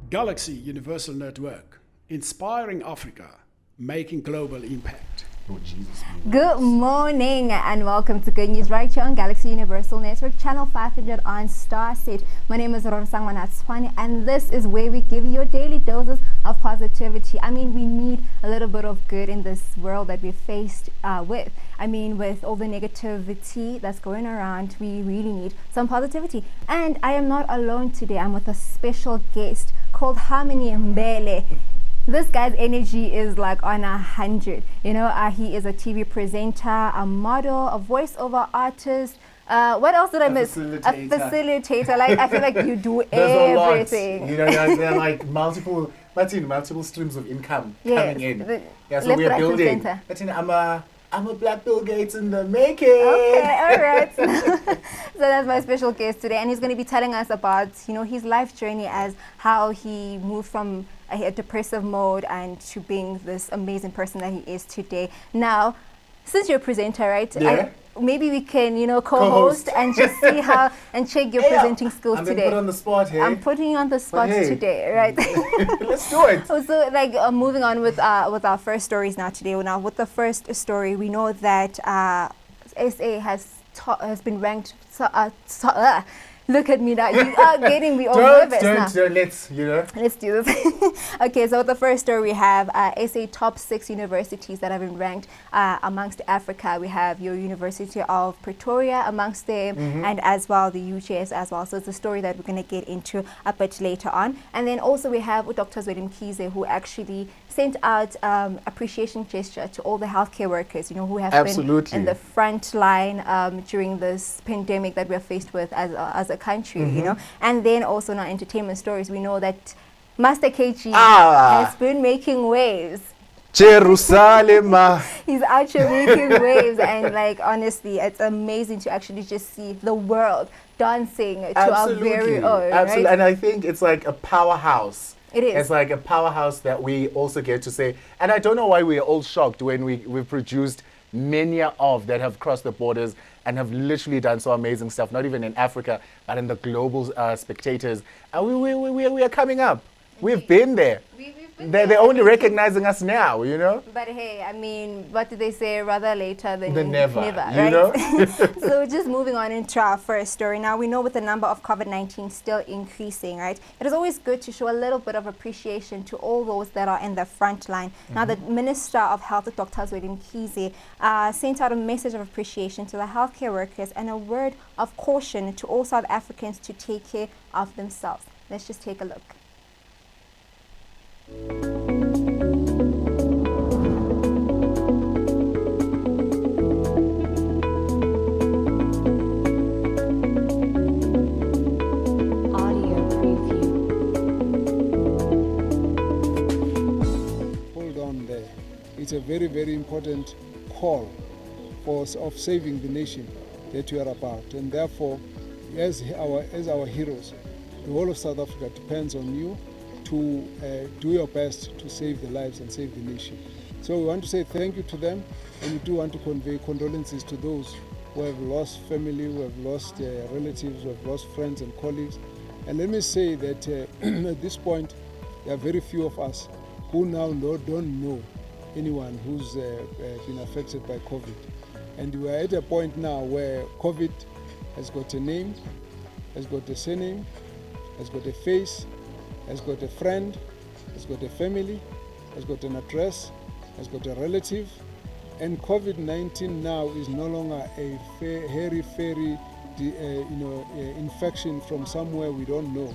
Galaxy Universal Network, inspiring Africa, making global impact. Oh, Jesus. Good morning and welcome to Good News right here on Galaxy Universal Network, channel 500 on Starset. My name is Rorisang Manatswani and this is where we give you your daily doses of positivity. I mean, we need a little bit of good in this world that we're faced with. I mean, with all the negativity that's going around, we really need some positivity. And I am not alone today. I'm with a special guest called Harmony Mbele. This guy's energy is like on 100. You know, he is a TV presenter, a model, a voiceover artist. What else did I miss? Facilitator. A facilitator. Like, I feel like you do There's everything. a lot. You know, there are like multiple streams of income coming in. Yeah, so left, we are right, and building. center. I'm a Black Bill Gates in the making. Okay, all right. So that's my special guest today, and he's going to be telling us about, you know, his life journey as how he moved from a depressive mode and to being this amazing person that he is today. Now, since you're a presenter, right? Yeah. Maybe we can, you know, co-host and just see how and check your presenting skills I'm today. being put on the spot here. I'm putting you on the spot today, right? Let's do it. So, like, moving on with our first stories now today. Now, with the first story, we know that SA has been ranked. Look at me now. You are getting me all nervous now. Let's do this. Okay, so the first story we have SA top 6 universities that have been ranked amongst Africa. We have your University of Pretoria amongst them, and as well the UJS as well. So it's a story that we're going to get into a bit later on. And then also we have Dr. Zweli Mkhize, who actually sent out appreciation gesture to all the healthcare workers, you know, who have been in the front line during this pandemic that we're faced with as a country, you know. And then also in our entertainment stories, we know that Master KG has been making waves. Jerusalem. He's actually making waves, and like, honestly, it's amazing to actually just see the world dancing to our very own. Absolutely. Right? And I think it's like a powerhouse. It is. It's like a powerhouse that we also get to say. And I don't know why we're all shocked when we've produced many of that have crossed the borders and have literally done so amazing stuff, not even in Africa, but in the global spectators. And we are coming up. We've been there. They're only recognizing us now, you know? But hey, I mean, what did they say? Rather later than never, right? you know? So just moving on into our first story. Now, we know with the number of COVID-19 still increasing, right? It is always good to show a little bit of appreciation to all those that are in the front line. Now, the Minister of Health, Dr. Zweli Mkhize, sent out a message of appreciation to the healthcare workers and a word of caution to all South Africans to take care of themselves. Let's just take a look. Hold on there. It's a very, very important call of saving the nation that you are about, and therefore, as our heroes, the whole of South Africa depends on you to do your best to save the lives and save the nation. So we want to say thank you to them, and we do want to convey condolences to those who have lost family, who have lost relatives, who have lost friends and colleagues. And let me say that at this point, there are very few of us who now don't know anyone who's been affected by COVID. And we are at a point now where COVID has got a name, has got a surname, has got a face, has got a friend, has got a family, has got an address, has got a relative. And COVID-19 now is no longer a fairy infection from somewhere we don't know.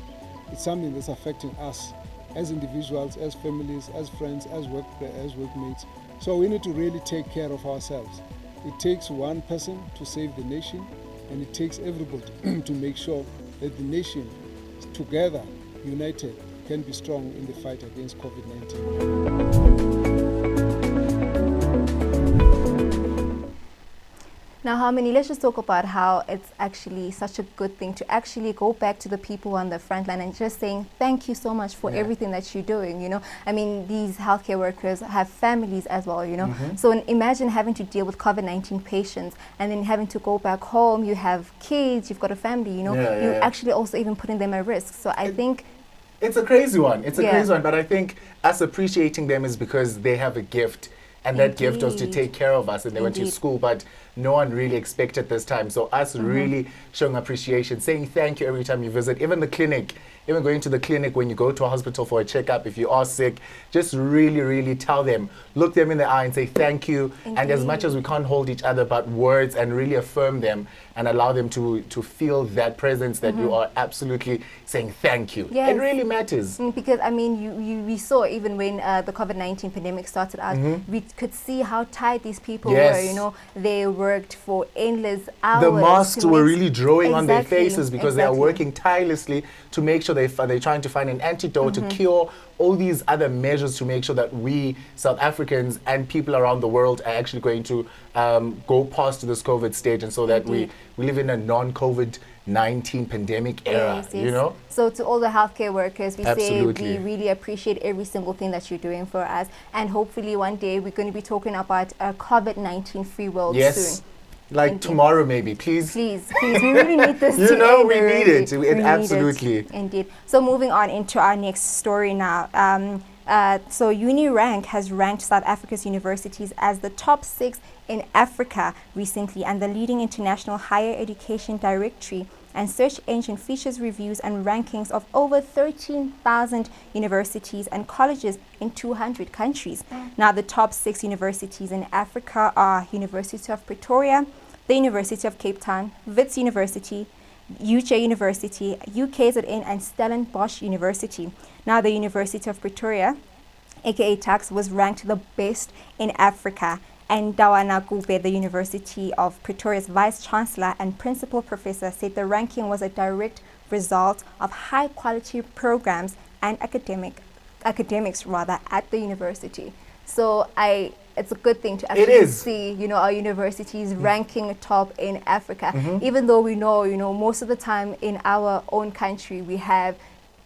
It's something that's affecting us as individuals, as families, as friends, as workmates. So we need to really take care of ourselves. It takes one person to save the nation, and it takes everybody to make sure that the nation, together, united, can be strong in the fight against COVID-19. Now, Harmony, let's just talk about how it's actually such a good thing to actually go back to the people on the front line and just saying thank you so much for everything that you're doing, you know. I mean, these healthcare workers have families as well, you know. So imagine having to deal with COVID-19 patients and then having to go back home. You have kids, you've got a family, you know. You're actually also even putting them at risk. So I think It's a crazy one. It's a Yeah. crazy one. But I think us appreciating them is because they have a gift. And that gift was to Indeed. take care of us, and they went to Indeed. school, but no one really expected this time. So us really showing appreciation, saying thank you every time you visit, even the clinic, even going to the clinic when you go to a hospital for a checkup, if you are sick, just really, really tell them, look them in the eye and say thank you. And as much as we can't hold each other, but words, and really affirm them and allow them to feel that presence that you are absolutely saying thank you. Yes. It really matters. Because I mean, we saw even when the COVID-19 pandemic started out, we could see how tired these people Yes. were. You know, they worked for endless hours. The masks to were make- really drawing on their Exactly, faces because they are exactly. working tirelessly to make sure they're trying to find an antidote to cure all these other measures to make sure that we South Africans and people around the world are actually going to go past this COVID stage, and so that we live in a non-COVID-19 pandemic era, Yes, yes. you know? So to all the healthcare workers, we Absolutely. say we really appreciate every single thing that you're doing for us, and hopefully one day we're going to be talking about a COVID-19 free world Yes. soon. Like Thank you. tomorrow maybe, please. Please, we really need this You to know, end we need already. it. We need Absolutely. it. Indeed. So moving on into our next story now. So UniRank has ranked South Africa's universities as the top 6 in Africa recently, and the leading international higher education directory and search engine features reviews and rankings of over 13,000 universities and colleges in 200 countries. Now, the top 6 universities in Africa are University of Pretoria, the University of Cape Town, Wits University, UJ University, UKZN, and Stellenbosch University. Now, the University of Pretoria, aka Tax, was ranked the best in Africa. And Dawana Gube, the University of Pretoria's Vice Chancellor and Principal Professor, said the ranking was a direct result of high quality programs and academics at the university. So it's a good thing to actually is. see, you know, our universities ranking top in Africa, even though we know, you know, most of the time in our own country we have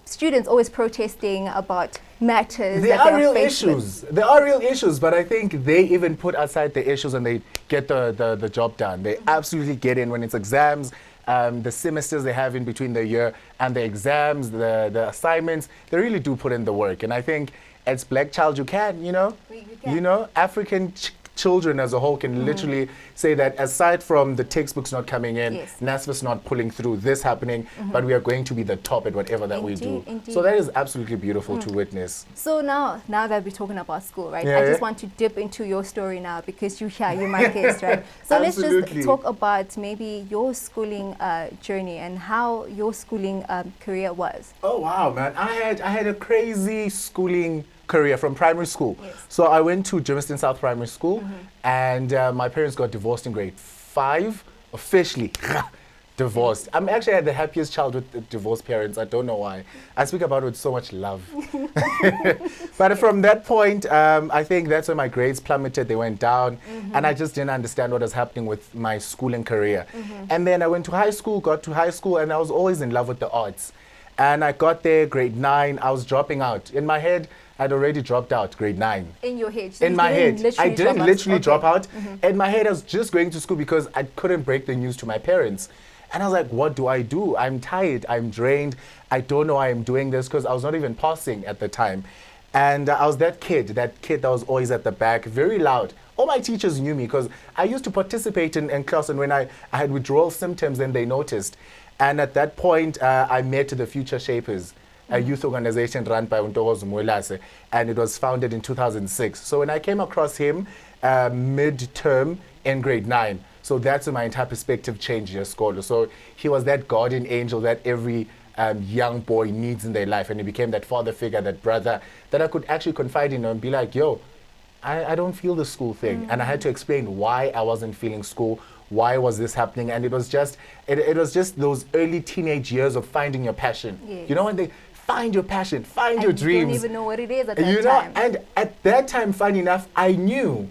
students always protesting about matters There that are they real faced with. issues. There are real issues, but I think they even put aside the issues and they get the job done. They absolutely get in when it's exams, the semesters they have in between the year, and the exams, the assignments. They really do put in the work. And I think as Black child, you can, you know? You can. You know, African children as a whole can literally say that aside from the textbooks not coming in, Yes. NSFAS not pulling through, this happening, but we are going to be the top at whatever that we do. Indeed, So that is absolutely beautiful to witness. So now that we're talking about school, right? Yeah, I just yeah. want to dip into your story now because you're my guest, right? So let's Absolutely. just talk about maybe your schooling journey and how your schooling career was. Oh wow, man! I had a crazy schooling career from primary school. Yes. So I went to Germiston South Primary School, and my parents got divorced in grade 5, officially divorced. I'm actually had the happiest child with the divorced parents. I don't know why. I speak about it with so much love. But from that point, I think that's when my grades plummeted. They went down, and I just didn't understand what was happening with my schooling career. And then I went to high school, got to high school, and I was always in love with the arts. And I got there, grade 9, I was dropping out. In my head, I'd already dropped out, grade 9. In your head? So In you my didn't head. I didn't literally drop Okay. out. In my head, I was just going to school because I couldn't break the news to my parents. And I was like, what do I do? I'm tired, I'm drained. I don't know why I'm doing this because I was not even passing at the time. And I was that kid that was always at the back, very loud. All my teachers knew me because I used to participate in class, and when I had withdrawal symptoms, then they noticed. And at that point, I met the Future Shapers, a youth organization run by Untokozo Mwelase, and it was founded in 2006. So when I came across him mid-term in grade 9, so that's when my entire perspective changed at school. So he was that guardian angel that every young boy needs in their life, and he became that father figure, that brother that I could actually confide in and be like, yo, I don't feel the school thing. And I had to explain why I wasn't feeling school, why was this happening, and it was just those early teenage years of finding your passion. Yes. You know, when they find your passion, find your And you dreams. don't even know what it is at that You know, time. and at that time, funny enough, I knew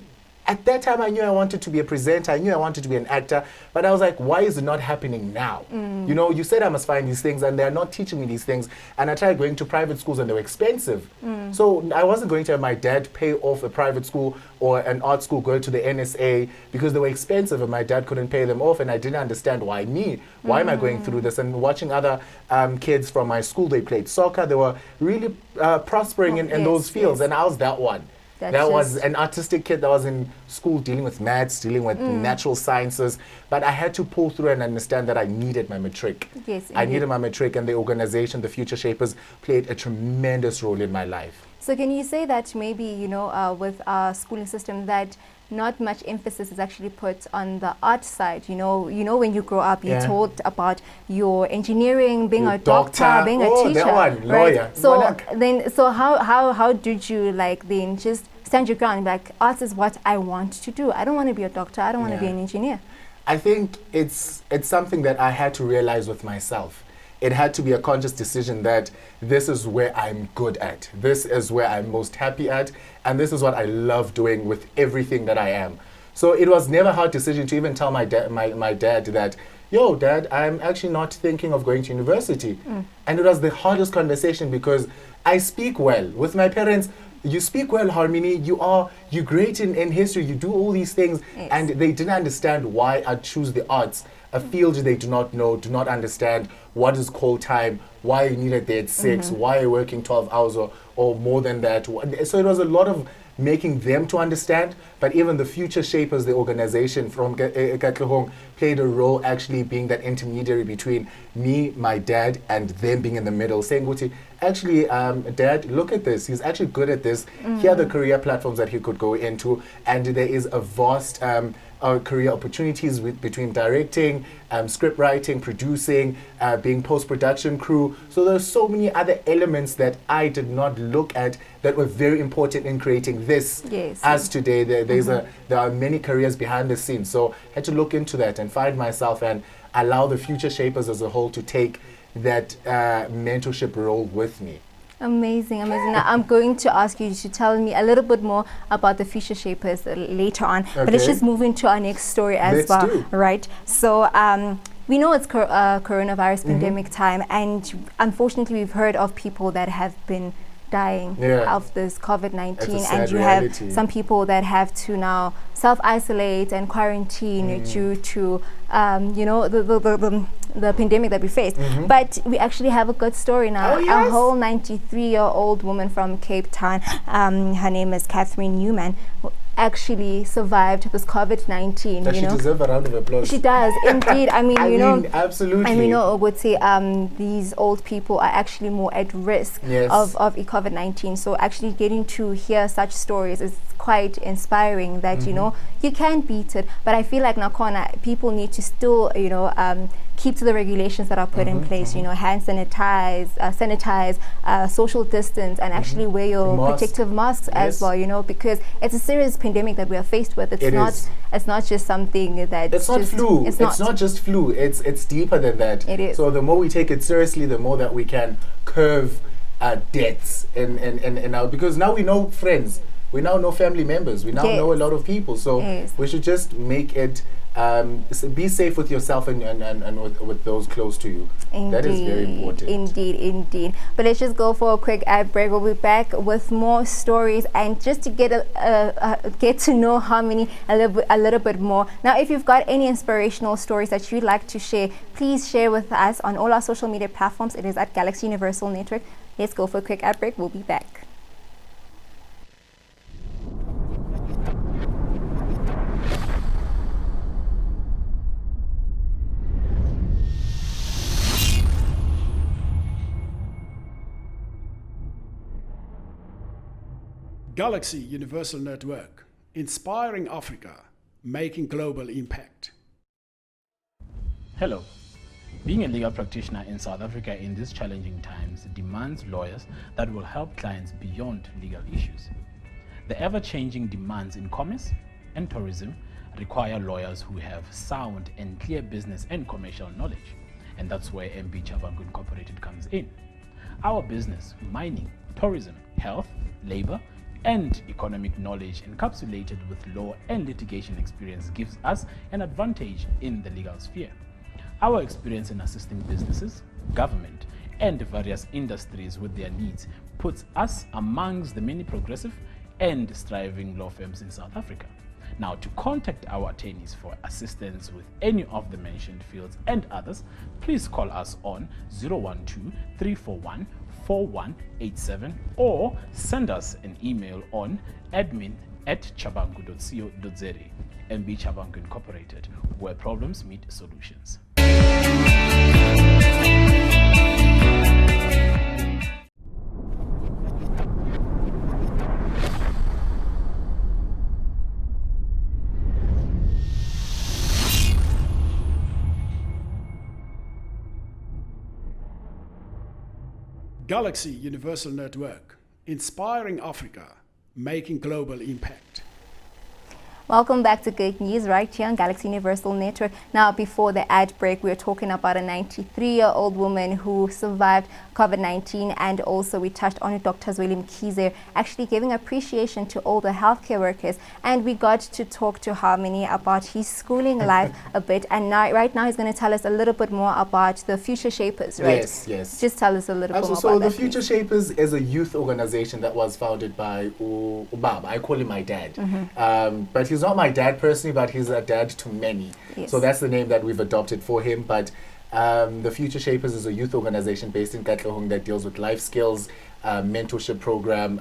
At that time, I knew I wanted to be a presenter. I knew I wanted to be an actor. But I was like, why is it not happening now? You know, you said I must find these things, and they're not teaching me these things. And I tried going to private schools, and they were expensive. So I wasn't going to have my dad pay off a private school or an art school, go to the NSA, because they were expensive, and my dad couldn't pay them off. And I didn't understand why me. Why am I going through this? And watching other kids from my school, they played soccer. They were really prospering in those fields. And I was that one. That was an artistic kid that was in school dealing with maths, dealing with natural sciences. But I had to pull through and understand that I needed my matric. Yes, I needed my matric, and the organization, the Future Shapers, played a tremendous role in my life. So can you say that maybe, you know, with our schooling system, that not much emphasis is actually put on the art side? You know, when you grow up, you're taught about your engineering, being a doctor, being a teacher, that one, lawyer. Right? So how did you like then just stand your ground, like, art is what I want to do. I don't want to be a doctor. I don't want to be an engineer. I think it's something that I had to realize with myself. It had to be a conscious decision that this is where I'm good at. This is where I'm most happy at. And this is what I love doing with everything that I am. So it was never a hard decision to even tell my dad that, yo, Dad, I'm actually not thinking of going to university. And it was the hardest conversation because I speak well. With my parents, you speak well, Harmony, you're great in history, you do all these things. And they didn't understand why I choose the arts, a field they do not know, do not understand what is call time, why you need it there at 6, why you're working 12 hours or more than that. So it was a lot of making them to understand, but even the Future Shapers, the organization from Katlehong, played a role actually being that intermediary between me, my dad, and them being in the middle, saying, Guti, actually, Dad, look at this. He's actually good at this. Here are the career platforms that he could go into, and there is a vast career opportunities between directing, script writing, producing, being post-production crew. So there's so many other elements that I did not look at that were very important in creating this. As today, there are many careers behind the scenes. So I had to look into that and find myself and allow the Future Shapers as a whole to take that mentorship role with me. Amazing, amazing. Now, I'm going to ask you to tell me a little bit more about the Future Shapers later on. But let's just move into our next story as well, right? So we know it's coronavirus pandemic time, and unfortunately we've heard of people that have been dying of this COVID-19, and you have some people that have to now self-isolate and quarantine due to you know, the pandemic that we faced. But we actually have a good story now. A whole 93-year-old woman from Cape Town, her name is Catherine Newman, who actually survived this COVID-19. Does she deserve a round of applause? She does, indeed. I mean, you know, absolutely. And we know, I would say, these old people are actually more at risk of COVID-19. So actually getting to hear such stories is quite inspiring that, you know, you can beat it. But I feel like Nakona, people need to still, you know, keep to the regulations that are put in place, you know, hand sanitize, social distance, and actually wear your protective masks as well, you know, because it's a serious pandemic that we are faced with. It's not just something that it's not flu. It's not just flu. It's deeper than that. It is. So the more we take it seriously, the more that we can curve deaths in our, because now we know friends, we now know family members, we now know a lot of people. So we should just make it be safe with yourself and with those close to you. Indeed, that is very important. Indeed. But let's just go for a quick ad break. We'll be back with more stories and just to get to know Harmony a little bit more. Now, if you've got any inspirational stories that you'd like to share, please share with us on all our social media platforms. It is at Galaxy Universal Network. Let's go for a quick ad break. We'll be back. Galaxy Universal Network, inspiring Africa, making global impact. Hello. Being a legal practitioner in South Africa in these challenging times demands lawyers that will help clients beyond legal issues. The ever-changing demands in commerce and tourism require lawyers who have sound and clear business and commercial knowledge, and that's where MB Chabangu Incorporated comes in. Our business, mining, tourism, health, labor, and economic knowledge encapsulated with law and litigation experience gives us an advantage in the legal sphere. Our experience in assisting businesses, government, and various industries with their needs puts us amongst the many progressive and striving law firms in South Africa. Now, to contact our attorneys for assistance with any of the mentioned fields and others, please call us on 012-341-4187 or send us an email on admin@chabangu.co.za. MB Chabangu Incorporated, where problems meet solutions. Galaxy Universal Network, inspiring Africa, making global impact. Welcome back to Good News right here on Galaxy Universal Network. Now, before the ad break, we were talking about a 93-year-old woman who survived COVID-19, and also we touched on Dr. Zweli Mkhize actually giving appreciation to all the healthcare workers, and we got to talk to Harmony about his schooling life a bit, and right now he's going to tell us a little bit more about the Future Shapers, right? Yes. Just tell us a little bit more So about the that, Future please. Shapers is a youth organization that was founded by Ubaba. I call him my dad. But he's not my dad personally, but he's a dad to many. Yes. So that's the name that we've adopted for him. But the Future Shapers is a youth organization based in Katlehong that deals with life skills, mentorship program,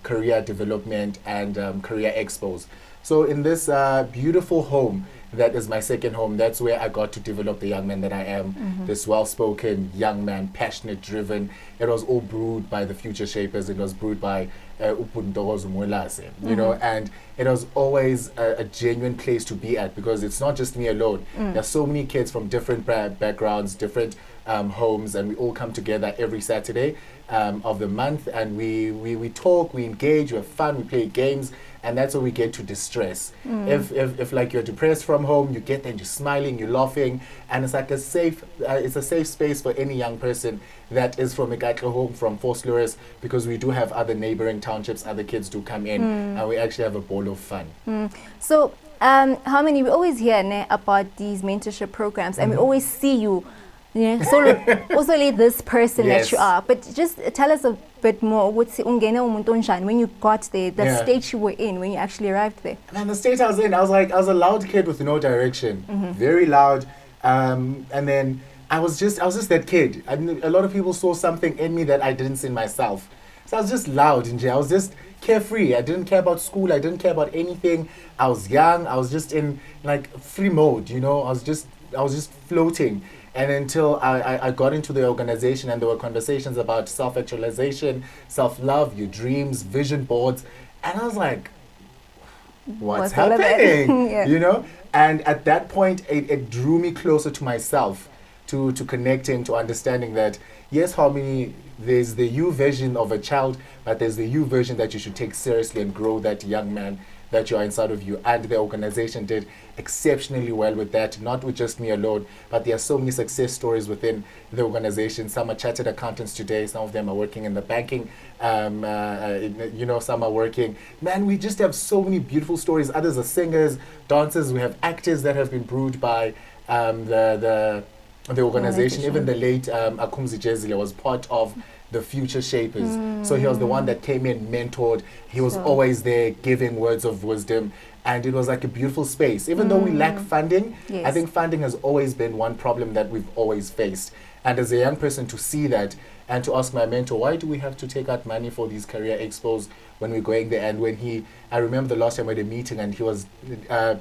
career development, and career expos. So in this beautiful home, that is my second home, that's where I got to develop the young man that I am, this well-spoken young man, passionate, driven. It was all brewed by the Future Shapers. It was brewed by Upuntokozo Mwelase, you know, and it was always a genuine place to be at, because it's not just me alone. There's so many kids from different backgrounds, different homes, and we all come together every Saturday of the month, and we talk, we engage, we have fun, we play games, and that's where we get to distress. If like you're depressed from home, you get there and you're smiling, you're laughing, and it's like a safe space for any young person that is from Ekatlehong, from Vosloorus, because we do have other neighboring townships, other kids do come in, and we actually have a ball of fun. So, how many, we always hear about these mentorship programs, and we always see you, so also like this person that you are, but just tell us a bit more, when you got there, the stage you were in when you actually arrived there. Man, the state I was in, I was a loud kid with no direction, very loud, and then I was just that kid. I mean, a lot of people saw something in me that I didn't see in myself. So I was just loud, I was just carefree. I didn't care about school. I didn't care about anything. I was young. I was just in like free mode, I was just floating. And until I got into the organization, and there were conversations about self-actualization, self-love, your dreams, vision boards, and I was like, what's happening? And at that point, it drew me closer to myself, to connecting, to understanding that, yes, Harmony, there's the you version of a child, but there's the you version that you should take seriously and grow that young man that you are inside of you. And the organization did exceptionally well with that, not with just me alone, but there are so many success stories within the organization. Some are chartered accountants today, some of them are working in the banking, some are working. Man, we just have so many beautiful stories. Others are singers, dancers, we have actors that have been brewed by the organization. Even the late Akumzi Jezile was part of the Future Shapers. So he was the one that came in, mentored. He was always there giving words of wisdom. And it was like a beautiful space. Even though we lack funding, I think funding has always been one problem that we've always faced. And as a young person, to see that and to ask my mentor, why do we have to take out money for these career expos when we're going there? And when I remember the last time we had a meeting and he was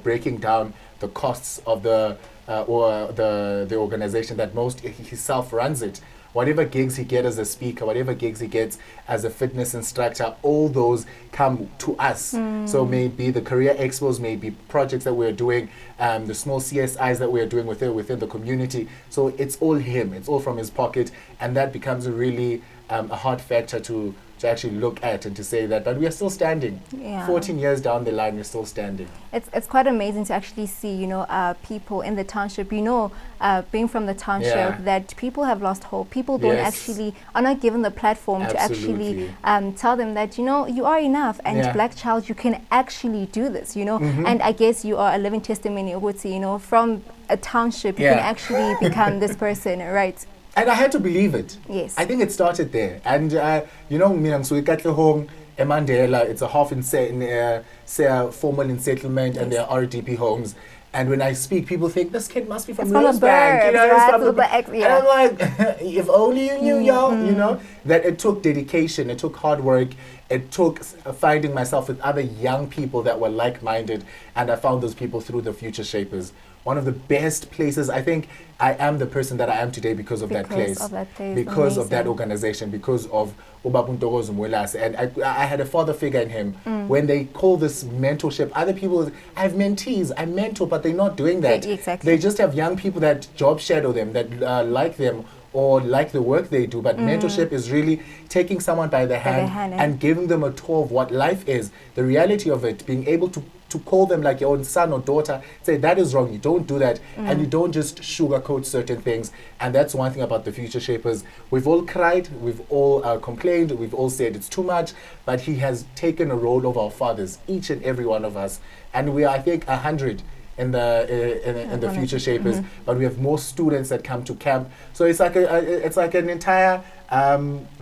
breaking down the costs of the organization that he self-runs it. Whatever gigs he gets as a speaker, whatever gigs he gets as a fitness instructor, all those come to us. So maybe the career expos, maybe projects that we're doing, the small CSIs that we're doing within the community. So it's all him. It's all from his pocket, and that becomes a really a hard factor to to actually look at and to say that, but we are still standing. Yeah. 14 years down the line, we're still standing. It's quite amazing to actually see, you know, people in the township, you know, being from the township, Yeah. that people have lost hope. People don't Yes. actually, are not given the platform to actually Absolutely. tell them that, you know, you are enough, and Yeah. black child, you can actually do this, you know. Mhm. And I guess you are a living testimony, Ukuthi, you know, from a township, you Yeah. can actually become this person, right? And I had to believe it. Yes. I think it started there. And, you know, mina ngisuke eKatlehong, eMandela, it's a half formal in settlement, and there are RDP homes. And when I speak, people think this kid must be from It's from the Rosebank. You know, burbs, it's right? from the Super ex- And I'm like, if only you knew, yo, Mm-hmm. you know, that it took dedication, it took hard work, it took finding myself with other young people that were like-minded, and I found those people through the Future Shapers. One of the best places. I think I am the person that I am today because of that place. Because of that place. Because of that Amazing. organization, because of Ubaba Ntokozo Mwelase. And I had a father figure in him. Mm. When they call this mentorship, other people, I have mentees, I mentor, but they're not doing that. Exactly. They just have young people that job shadow them, that like them, or like the work they do. But mentorship is really taking someone by the hand, and giving them a tour of what life is, the reality of it, being able to call them like your own son or daughter, say that is wrong, you don't do that, and you don't just sugarcoat certain things. And that's one thing about the Future Shapers. We've all cried, we've all complained, we've all said it's too much, but he has taken a role of our fathers, each and every one of us. And we are, I think, 100 in the Future Shapers, but we have more students that come to camp. So it's like an entire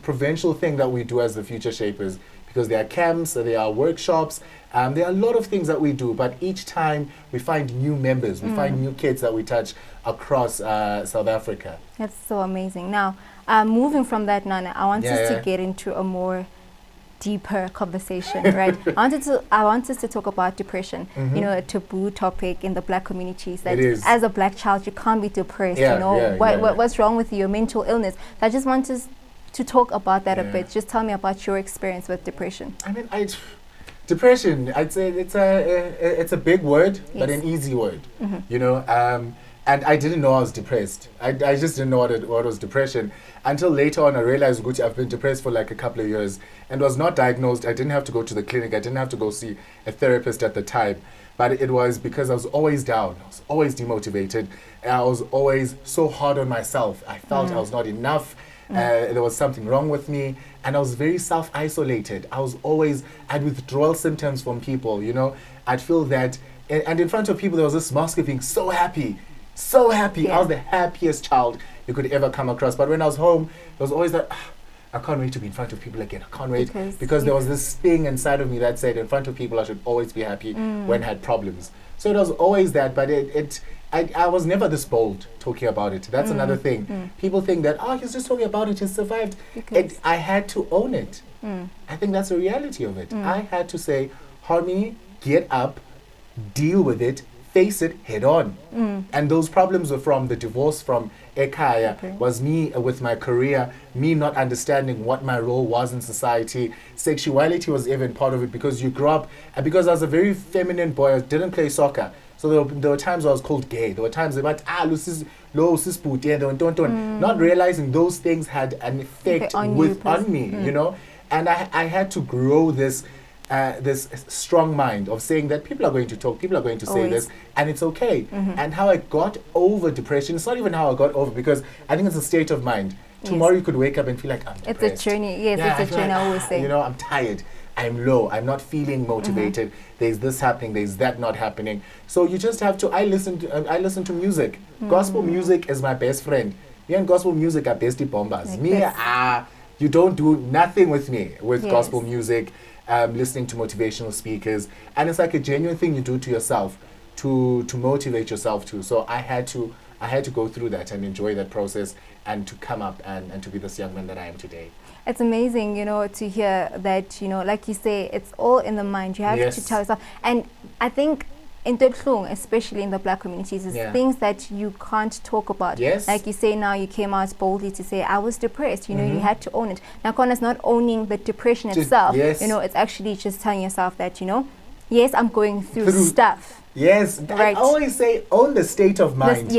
provincial thing that we do as the Future Shapers, because there are camps, there are workshops, there are a lot of things that we do, but each time we find new members, we find new kids that we touch across South Africa. That's so amazing. Now, moving from that, Nana, I want us to get into a more deeper conversation, right? I want us to talk about depression, you know, a taboo topic in the black communities, that It is. as a black child you can't be depressed, Yeah, you know, yeah, what's wrong with your mental illness. I just want us to talk about that a bit. Just tell me about your experience with depression. I mean, depression, I'd say it's a big word, but Yes. an easy word, you know. And I didn't know I was depressed. I just didn't know what was depression until later on. I realized, Gucci, I've been depressed for like a couple of years and was not diagnosed. I didn't have to go to the clinic. I didn't have to go see a therapist at the time. But it was because I was always down. I was always demotivated. And I was always so hard on myself. I felt I was not enough. There was something wrong with me. And I was very self-isolated. I'd withdrawal symptoms from people, you know. I'd feel that, and in front of people, there was this mask of being so happy. So happy. Yeah. I was the happiest child you could ever come across. But when I was home, there was always that, I can't wait to be in front of people again. I can't wait. Because there was this thing inside of me that said, in front of people, I should always be happy when I had problems. So it was always that, but I was never this bold talking about it. That's another thing. People think that, he's just talking about it, he survived. I had to own it. I think that's the reality of it. I had to say, Harmony, get up, deal with it, face it head on. And those problems were from the divorce from Ekaya, was me with my career, me not understanding what my role was in society. Sexuality was even part of it, because you grew up, and because I was a very feminine boy, I didn't play soccer. So there were times I was called gay. There were times they went, not realizing those things had an effect on me, you know. And I had to grow this strong mind of saying that people are going to talk, people are going to say this, and it's okay. And how I got over depression, it's not even how I got over, because I think it's a state of mind. Tomorrow you could wake up and feel like, I'm depressed. It's a journey. Yes, it's a journey, I always say. You know, I'm tired, I'm low, I'm not feeling motivated, there's this happening, there's that not happening. So you just have to, I listen to music. Gospel music is my best friend. Me and gospel music are bestie bombers. You don't do nothing with me with gospel music. Listening to motivational speakers, and it's like a genuine thing you do to yourself to motivate yourself to. So I had to go through that and enjoy that process, and to come up and to be this young man that I am today. It's amazing, you know, to hear that, you know, like you say, it's all in the mind. You have to tell yourself. And I think in Tebhlung, especially in the black communities, is things that you can't talk about. Like you say now, you came out boldly to say, I was depressed. You know, you had to own it. Now, Kona's not owning the depression itself. You know, it's actually just telling yourself that, you know, yes, I'm going through stuff. Yes, I always say, own the state of mind.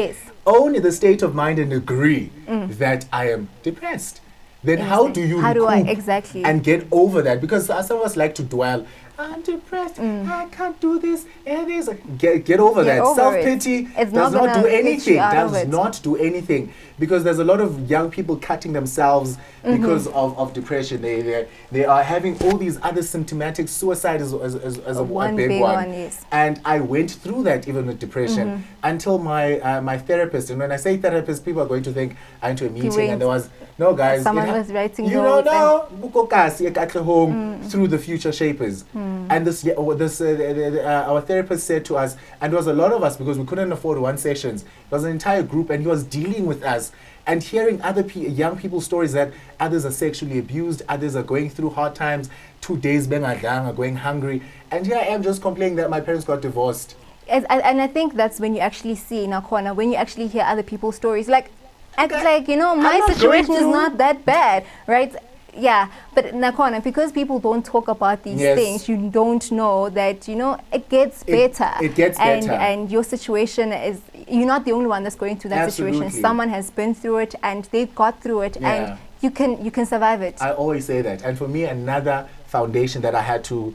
Own the state of mind and agree that I am depressed. then how do you How do I recoup exactly and get over that? Because some of us like to dwell. I'm depressed. I can't do this. And this. Get over Get that. over Self-pity it. It's does not not gonna do get you anything. out of Does it. not do anything. Because there's a lot of young people cutting themselves because of depression. They are having all these other symptomatic. Suicide is a One big big one. one, yes. And I went through that even with depression until my therapist. And when I say therapist, people are going to think I went to a meeting went- and there was no guys. Someone was writing You notes don't know. Bukokasi at home through the Future Shapers. And our therapist said to us, and there was a lot of us because we couldn't afford one sessions. It was an entire group, and he was dealing with us and hearing other young people's stories that others are sexually abused, others are going through hard times, 2 days are going hungry, and here I am just complaining that my parents got divorced. And I think that's when you actually see in our corner, when you actually hear other people's stories, like, act like, you know, my not situation going is through- not that bad, right? Yeah, but Nakwana, because people don't talk about these Yes. things, you don't know that, you know, it gets better. It gets better. And your situation is, you're not the only one that's going through that situation. Absolutely. Someone has been through it and they've got through it, Yeah. and you can survive it. I always say that. And for me, another foundation that I had to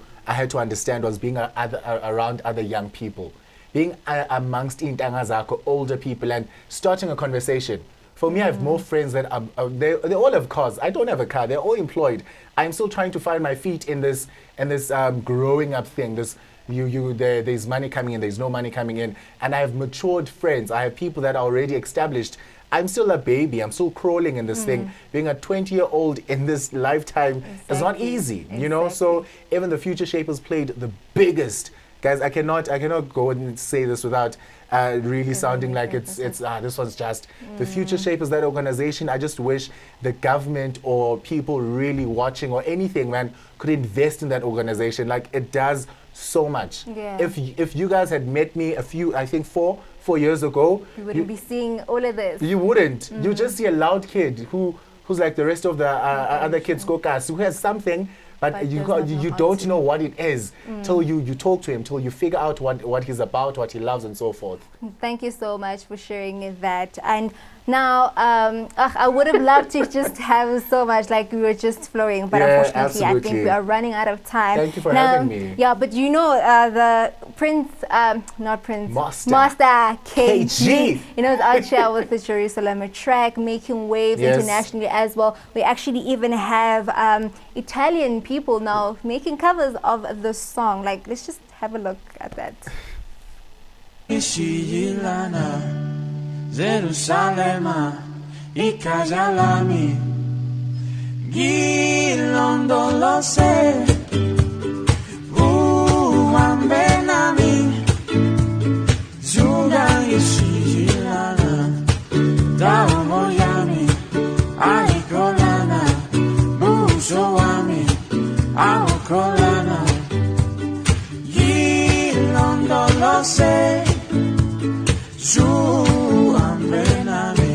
understand was being around other young people, being amongst intanga zako, older people, and starting a conversation. For me, I have more friends that they all have cars. I don't have a car. They're all employed. I'm still trying to find my feet in this growing up thing. There's money coming in. There's no money coming in. And I have matured friends. I have people that are already established. I'm still a baby. I'm still crawling in this thing. Being a 20-year-old in this lifetime is not easy, you know. So even the Future Shapers played the biggest. Guys, I cannot go and say this without really sounding like this was just the Future Shapers, that organization. I just wish the government or people really watching or anything, man, could invest in that organization. Like, it does so much. Yeah. If you guys had met me I think 4 years ago, You wouldn't be seeing all of this. you wouldn't. You just see a loud kid who's like the rest of the other kids, Kokas, who has something, but you does not know how don't to. know what it is till you talk to him, till you figure out what he's about, what he loves, and so forth. Thank you so much for sharing that. And now, I would have loved to just have so much, like we were just flowing, but Yeah, unfortunately, I think absolutely. we are running out of time. Thank you for Now, having me. Yeah, but you know, the Master KG. KG. You know, it's out here with the Jerusalem track, making waves Yes. internationally as well. We actually even have Italian people now making covers of the song. Like, let's just have a look at that. Ishiyilana Jerusalema Ikajalami Gilondolose Uambenami Zuga Ishiyilana Daomoyami Aikolana Buzoami Aokolana Gilondolose Zuambenami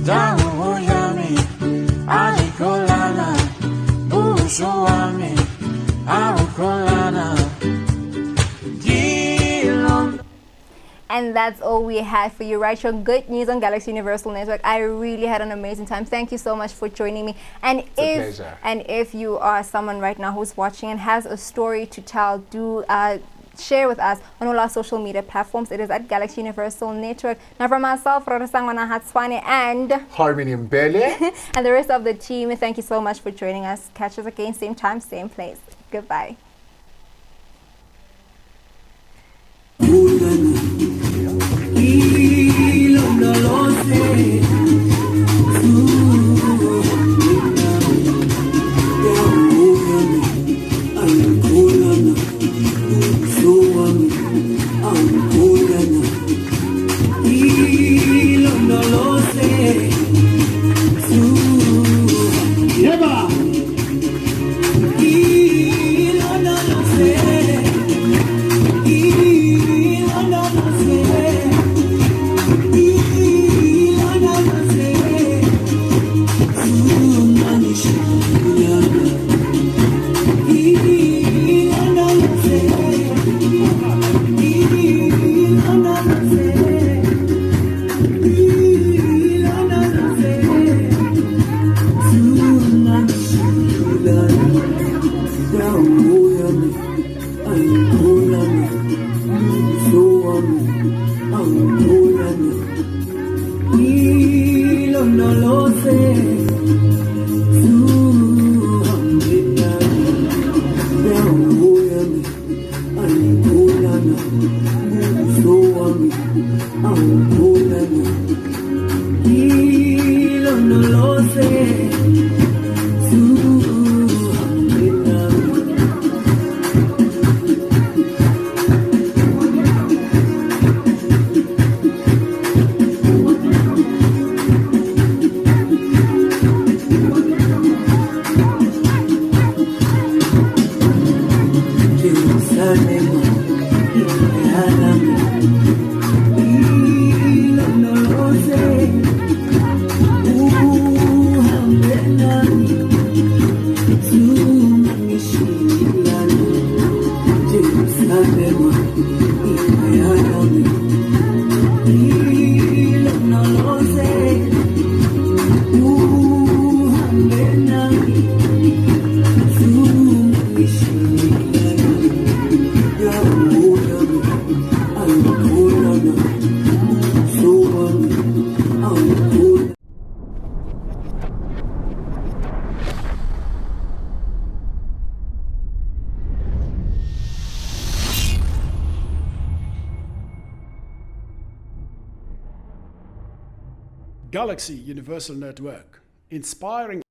Daomoyami Aikolana Buzoami Aokolana And that's all we had for you right here on Good News on Galaxy Universal Network. I really had an amazing time. Thank you so much for joining me. And a pleasure. if you are someone right now who's watching and has a story to tell, do share with us on all our social media platforms. It is at Galaxy Universal Network. Now, from myself, Rorosangwana Hatswane, and Harmony Mbele. and the rest of the team, thank you so much for joining us. Catch us again, same time, same place. Goodbye. Yeba! Galaxy Universal Network, inspiring